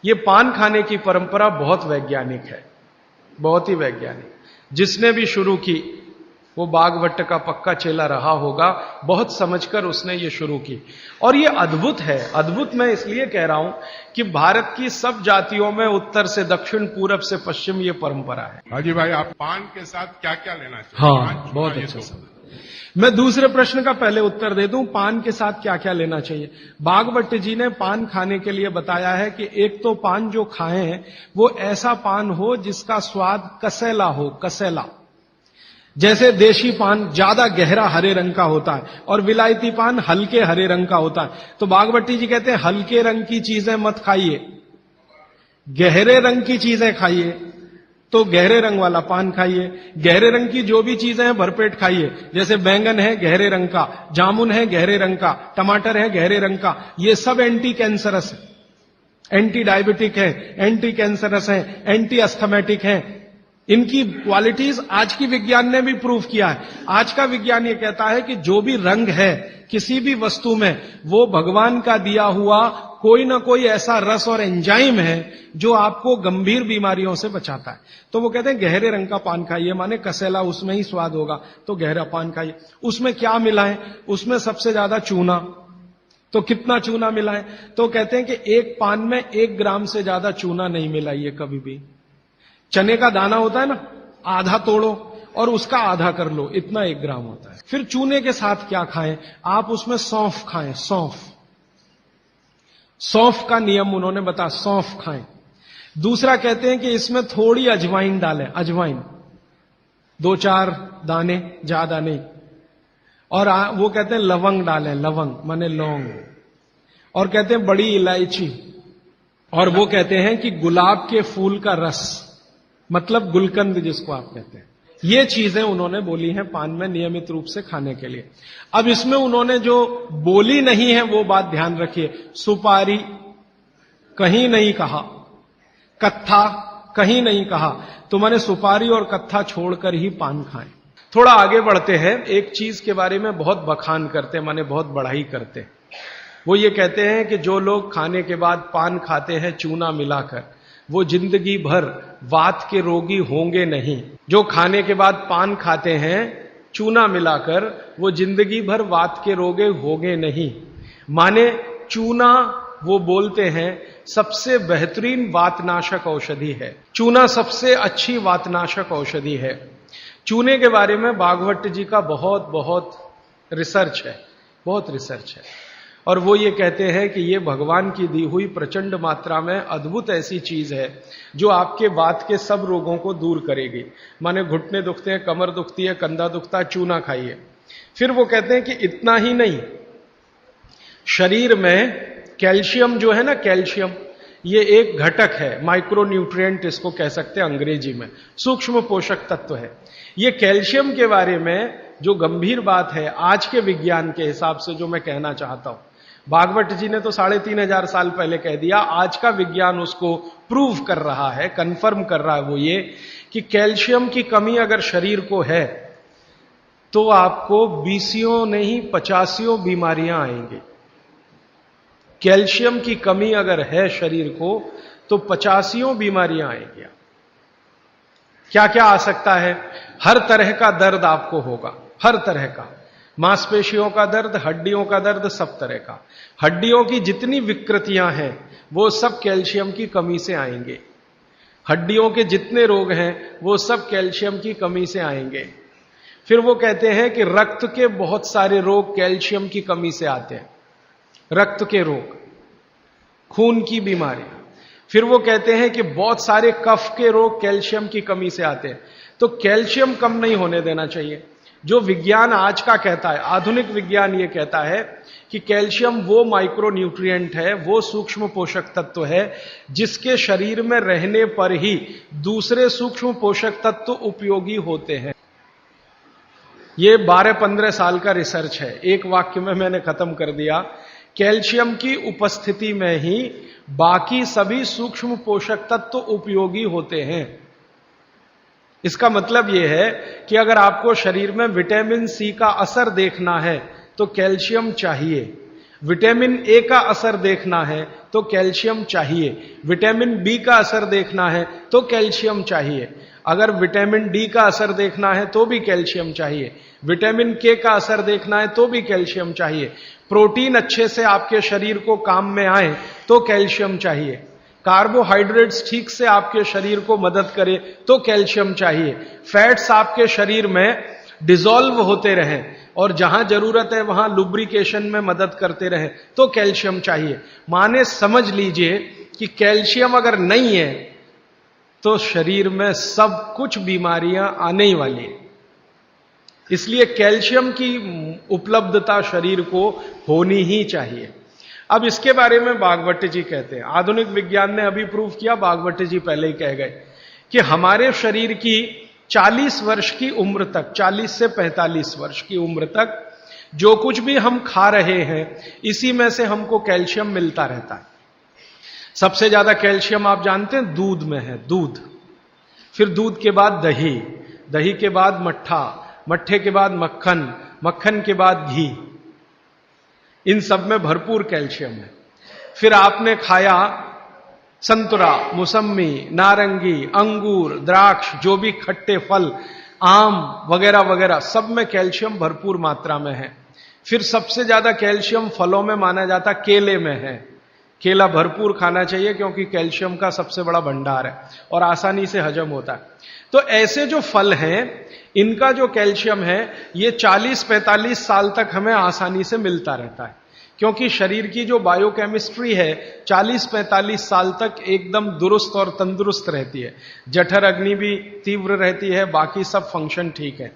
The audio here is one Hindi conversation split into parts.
ये पान खाने की परंपरा बहुत वैज्ञानिक है, बहुत ही वैज्ञानिक। जिसने भी शुरू की वो बागवट का पक्का चेला रहा होगा, बहुत समझकर उसने ये शुरू की। और ये अद्भुत है। अद्भुत मैं इसलिए कह रहा हूं कि भारत की सब जातियों में उत्तर से दक्षिण, पूरब से पश्चिम ये परंपरा है। हाजी भाई, आप पान के साथ क्या क्या लेना चाहिए? हाँ, बहुत अच्छा सवाल। मैं दूसरे प्रश्न का पहले उत्तर दे दूं, पान के साथ क्या क्या लेना चाहिए। बागवट जी ने पान खाने के लिए बताया है कि एक तो पान जो खाएं वो ऐसा पान हो जिसका स्वाद कसैला हो, कसैला। जैसे देशी पान ज्यादा गहरा हरे रंग का होता है और विलायती पान हल्के हरे रंग का होता है। तो बागवटी जी कहते हैं हल्के रंग की चीजें मत खाइए, गहरे रंग की चीजें खाइए। तो गहरे रंग वाला पान खाइए। गहरे रंग की जो भी चीजें हैं भरपेट खाइए। जैसे बैंगन है गहरे रंग का, जामुन है गहरे रंग का, टमाटर है गहरे रंग का। ये सब एंटी कैंसरस है, एंटी डायबिटिक है, एंटी कैंसरस है, एंटी अस्थमेटिक है। इनकी क्वालिटीज आज की विज्ञान ने भी प्रूव किया है। आज का विज्ञान ये कहता है कि जो भी रंग है किसी भी वस्तु में, वो भगवान का दिया हुआ कोई ना कोई ऐसा रस और एंजाइम है जो आपको गंभीर बीमारियों से बचाता है। तो वो कहते हैं गहरे रंग का पान खाइए, माने कसैला, उसमें ही स्वाद होगा, तो गहरा पान खाइए। उसमें क्या मिलाएं? उसमें सबसे ज्यादा चूना। तो कितना चूना मिलाएं? तो कहते हैं कि एक पान में 1 ग्राम से ज्यादा चूना नहीं मिलाइए कभी भी। चने का दाना होता है ना, आधा तोड़ो और उसका आधा कर लो, इतना 1 ग्राम होता है। फिर चूने के साथ क्या खाएं? आप उसमें सौंफ खाएं, सौंफ। सौंफ का नियम उन्होंने बताया, सौंफ खाएं। दूसरा कहते हैं कि इसमें थोड़ी अजवाइन डालें, अजवाइन 2-4 दाने, ज्यादा नहीं। और वो कहते हैं लवंग डालें, लवंग माने लौंग। और कहते हैं बड़ी इलायची। और वो कहते हैं कि गुलाब के फूल का रस, मतलब गुलकंद जिसको आप कहते हैं। ये चीजें उन्होंने बोली हैं पान में नियमित रूप से खाने के लिए। अब इसमें उन्होंने जो बोली नहीं है वो बात ध्यान रखिए। सुपारी कहीं नहीं कहा, कत्था कहीं नहीं कहा। तो मैंने सुपारी और कत्था छोड़कर ही पान खाएं। थोड़ा आगे बढ़ते हैं। एक चीज के बारे में बहुत बखान करते हैं, माने बहुत बढ़ाई करते हैं। वो ये कहते हैं कि जो लोग खाने के बाद पान खाते हैं चूना मिलाकर, वो जिंदगी भर वात के रोगी होंगे नहीं। जो खाने के बाद पान खाते हैं चूना मिलाकर, वो जिंदगी भर वात के रोगी होंगे नहीं। माने चूना, वो बोलते हैं, सबसे बेहतरीन वातनाशक औषधि है। चूना सबसे अच्छी वातनाशक औषधि है। चूने के बारे में बागवट जी का बहुत बहुत रिसर्च है, बहुत रिसर्च है। और वो ये कहते हैं कि ये भगवान की दी हुई प्रचंड मात्रा में अद्भुत ऐसी चीज है जो आपके वात के सब रोगों को दूर करेगी। माने घुटने दुखते हैं, कमर दुखती है, कंधा दुखता है, चूना खाइए। फिर वो कहते हैं कि इतना ही नहीं, शरीर में कैल्शियम जो है ना, कैल्शियम ये एक घटक है, माइक्रो न्यूट्रिएंट इसको कह सकते हैं अंग्रेजी में, सूक्ष्म पोषक तत्व है। ये कैल्शियम के बारे में जो गंभीर बात है आज के विज्ञान के हिसाब से, जो मैं कहना चाहता हूं, बागवट जी ने तो 3500 साल पहले कह दिया, आज का विज्ञान उसको प्रूव कर रहा है, कंफर्म कर रहा है। वो ये कि कैल्शियम की कमी अगर शरीर को है तो आपको 20 नहीं 50 बीमारियां आएंगी। कैल्शियम की कमी अगर है शरीर को तो 50 बीमारियां आएंगी। क्या क्या आ सकता है? हर तरह का दर्द आपको होगा, हर तरह का, मांसपेशियों का दर्द, हड्डियों का दर्द, सब तरह का। हड्डियों की जितनी विकृतियां हैं वो सब कैल्शियम की कमी से आएंगे। हड्डियों के जितने रोग हैं वो सब कैल्शियम की कमी से आएंगे। फिर वो कहते हैं कि रक्त के बहुत सारे रोग कैल्शियम की कमी से आते हैं, रक्त के रोग, खून की बीमारी। फिर वो कहते हैं कि बहुत सारे कफ के रोग कैल्शियम की कमी से आते हैं। तो कैल्शियम कम नहीं होने देना चाहिए। जो विज्ञान आज का कहता है, आधुनिक विज्ञान ये कहता है कि कैल्शियम वो माइक्रो न्यूट्रिएंट है, वो सूक्ष्म पोषक तत्व है जिसके शरीर में रहने पर ही दूसरे सूक्ष्म पोषक तत्व उपयोगी होते हैं। ये 12-15 साल का रिसर्च है, एक वाक्य में मैंने खत्म कर दिया। कैल्शियम की उपस्थिति में ही बाकी सभी सूक्ष्म पोषक तत्व उपयोगी होते हैं। इसका मतलब यह है कि अगर आपको शरीर में विटामिन सी का असर देखना है तो कैल्शियम चाहिए। विटामिन ए का असर देखना है तो कैल्शियम चाहिए, विटामिन बी का असर देखना है तो कैल्शियम चाहिए, अगर विटामिन डी का असर देखना है तो भी कैल्शियम चाहिए, विटामिन के का असर देखना है तो भी कैल्शियम चाहिए, प्रोटीन अच्छे से आपके शरीर को काम में आए तो कैल्शियम चाहिए, कार्बोहाइड्रेट्स ठीक से आपके शरीर को मदद करे तो कैल्शियम चाहिए, फैट्स आपके शरीर में डिसॉल्व होते रहें और जहां जरूरत है वहां लुब्रिकेशन में मदद करते रहें तो कैल्शियम चाहिए। माने समझ लीजिए कि कैल्शियम अगर नहीं है तो शरीर में सब कुछ बीमारियां आने ही वाली है। इसलिए कैल्शियम की उपलब्धता शरीर को होनी ही चाहिए। अब इसके बारे में बागवट जी कहते हैं, आधुनिक विज्ञान ने अभी प्रूव किया, बागवट जी पहले ही कह गए कि हमारे शरीर की 40 वर्ष की उम्र तक, 40 से 45 वर्ष की उम्र तक जो कुछ भी हम खा रहे हैं इसी में से हमको कैल्शियम मिलता रहता है। सबसे ज्यादा कैल्शियम आप जानते हैं दूध में है, दूध, फिर दूध के बाद दही, दही के बाद मट्ठा, मट्ठे के बाद मक्खन, मक्खन के बाद घी, इन सब में भरपूर कैल्शियम है। फिर आपने खाया संतरा, मौसम्मी, नारंगी, अंगूर, द्राक्ष, जो भी खट्टे फल, आम वगैरह वगैरह, सब में कैल्शियम भरपूर मात्रा में है। फिर सबसे ज्यादा कैल्शियम फलों में माना जाता केले में है। केला भरपूर खाना चाहिए क्योंकि कैल्शियम का सबसे बड़ा भंडार है और आसानी से हजम होता है। तो ऐसे जो फल हैं इनका जो कैल्शियम है ये 40-45 साल तक हमें आसानी से मिलता रहता है, क्योंकि शरीर की जो बायोकेमिस्ट्री है 40-45 साल तक एकदम दुरुस्त और तंदुरुस्त रहती है, जठर अग्नि भी तीव्र रहती है, बाकी सब फंक्शन ठीक है।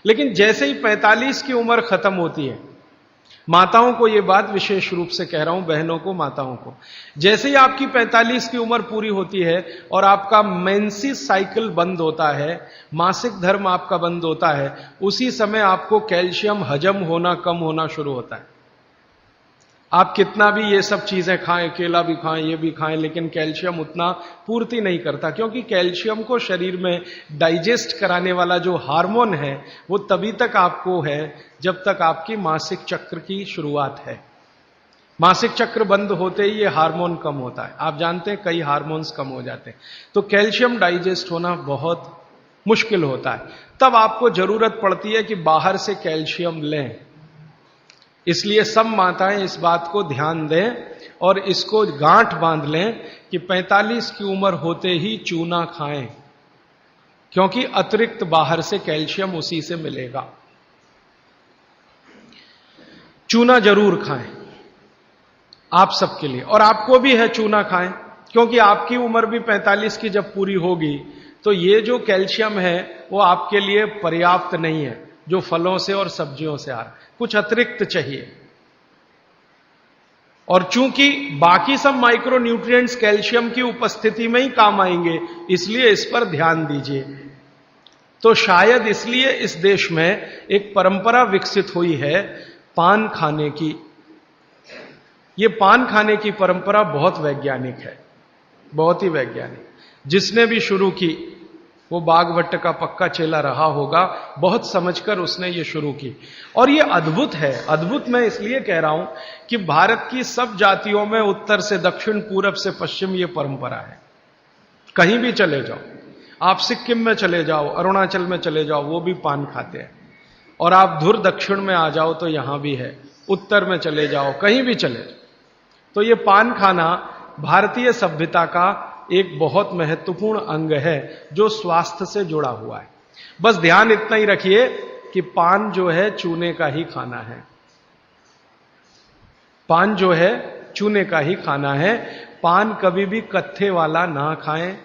लेकिन जैसे ही 45 की उम्र खत्म होती है, माताओं को यह बात विशेष रूप से कह रहा हूं, बहनों को, माताओं को, जैसे ही आपकी 45 की उम्र पूरी होती है और आपका मेंसेस साइकिल बंद होता है, मासिक धर्म आपका बंद होता है, उसी समय आपको कैल्शियम हजम होना कम होना शुरू होता है। आप कितना भी ये सब चीजें खाएं, केला भी खाएं, ये भी खाएं, लेकिन कैल्शियम उतना पूर्ति नहीं करता, क्योंकि कैल्शियम को शरीर में डाइजेस्ट कराने वाला जो हार्मोन है वो तभी तक आपको है जब तक आपकी मासिक चक्र की शुरुआत है। मासिक चक्र बंद होते ही ये हार्मोन कम होता है। आप जानते हैं कई हार्मोन्स कम हो जाते हैं, तो कैल्शियम डाइजेस्ट होना बहुत मुश्किल होता है। तब आपको जरूरत पड़ती है कि बाहर से कैल्शियम लें। इसलिए सब माताएं इस बात को ध्यान दें और इसको गांठ बांध लें कि 45 की उम्र होते ही चूना खाएं, क्योंकि अतिरिक्त बाहर से कैल्शियम उसी से मिलेगा। चूना जरूर खाएं आप सबके लिए, और आपको भी है चूना खाएं, क्योंकि आपकी उम्र भी 45 की जब पूरी होगी तो ये जो कैल्शियम है वो आपके लिए पर्याप्त नहीं है जो फलों से और सब्जियों से आ रहा है, कुछ अतिरिक्त चाहिए। और चूंकि बाकी सब माइक्रो न्यूट्रिएंट्स कैल्शियम की उपस्थिति में ही काम आएंगे, इसलिए इस पर ध्यान दीजिए। तो शायद इसलिए इस देश में एक परंपरा विकसित हुई है पान खाने की। ये पान खाने की परंपरा बहुत वैज्ञानिक है, बहुत ही वैज्ञानिक। जिसने भी शुरू की वो बागवट का पक्का चेला रहा होगा, बहुत समझकर उसने ये शुरू की। और ये अद्भुत है। अद्भुत मैं इसलिए कह रहा हूं कि भारत की सब जातियों में उत्तर से दक्षिण, पूरब से पश्चिम ये परंपरा है। कहीं भी चले जाओ, आप सिक्किम में चले जाओ, अरुणाचल में चले जाओ, वो भी पान खाते हैं। और आप धुर दक्षिण में आ जाओ तो यहां भी है, उत्तर में चले जाओ, कहीं भी चले जाओ। तो ये पान खाना भारतीय सभ्यता का एक बहुत महत्वपूर्ण अंग है जो स्वास्थ्य से जुड़ा हुआ है। बस ध्यान इतना ही रखिए कि पान जो है चूने का ही खाना है। पान जो है चूने का ही खाना है। पान कभी भी कत्थे वाला ना खाएं,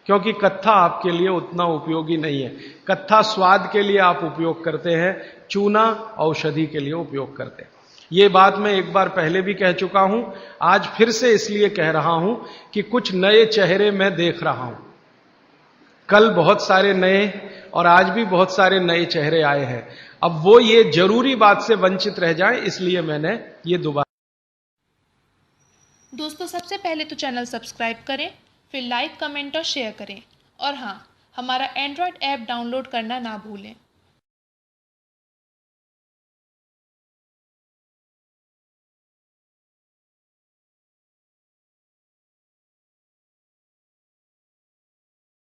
क्योंकि कत्था आपके लिए उतना उपयोगी नहीं है। कत्था स्वाद के लिए आप उपयोग करते हैं, चूना औषधि के लिए उपयोग करते हैं। ये बात मैं एक बार पहले भी कह चुका हूं, आज फिर से इसलिए कह रहा हूं कि कुछ नए चेहरे मैं देख रहा हूं। कल बहुत सारे नए और आज भी बहुत सारे नए चेहरे आए हैं। अब वो ये जरूरी बात से वंचित रह जाएं, इसलिए मैंने ये दोबारा। दोस्तों, सबसे पहले तो चैनल सब्सक्राइब करें, फिर लाइक, कमेंट और शेयर करें। और हाँ, हमारा एंड्रॉयड ऐप डाउनलोड करना ना भूलें।